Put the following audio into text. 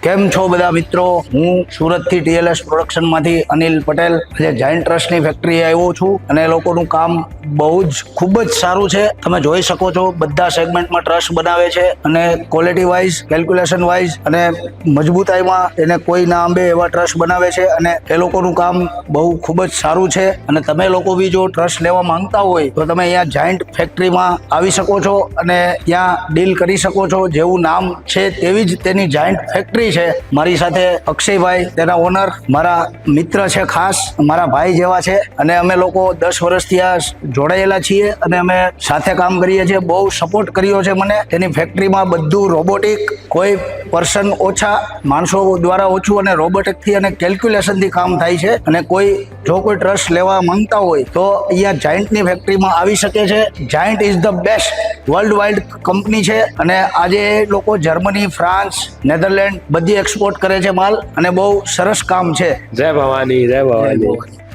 કેમ છો બધા મિત્રો? હું સુરતથી TLS પ્રોડક્શનમાંથી અનિલ પટેલ આજે જાયન્ટ ટ્રસ્ટની ફેક્ટરીએ આવ્યો છું અને એ લોકોનું કામ બહુ જ ખૂબ જ સારું છે. તમે જોઈ શકો છો બધા સેગમેન્ટમાં ટ્રસ્ટ બનાવે છે અને ક્વોલિટી વાઇઝ, કેલ્ક્યુલેશન વાઇઝ અને મજબૂતાઈમાં એને કોઈ ના આંબે એવા ટ્રસ્ટ બનાવે છે અને એ લોકોનું કામ બહુ ખૂબ જ સારું છે. અને તમે લોકો બી જો ટ્રસ્ટ લેવા માંગતા હોય તો તમે અહીંયા જાયન્ટ ફેક્ટરીમાં આવી શકો છો અને ત્યાં ડીલ કરી શકો છો. જેવું નામ છે તેવી જ તેની જાયન્ટ ફેક્ટરી છે. મારી સાથે અક્ષયભાઈ તેના ઓનર મારા મિત્ર છે, ખાસ મારા ભાઈ જેવા છે અને અમે લોકો 10 વર્ષથી આ જોડાયેલા છીએ અને અમે સાથે કામ કરીએ છીએ. બહુ સપોર્ટ કર્યો છે મને. તેની ફેક્ટરીમાં બધું રોબોટિક, કોઈ પર્સન ઓછા, માણસો દ્વારા ઓછું અને રોબોટિકથી અને કેલ્ક્યુલેશનથી કામ થાય છે. અને કોઈ જો કોઈ ટ્રસ્ટ લેવા માંગતા હોય તો અહીંયા જાયન્ટની ફેક્ટરીમાં આવી શકે છે. Giant is the best world wide company છે અને આજે લોકો જર્મની, ફ્રાન્સ, નેધરલેન્ડ બધી એક્સપોર્ટ કરે છે માલ અને બહુ સરસ કામ છે. જય ભવાની, જય ભવાની.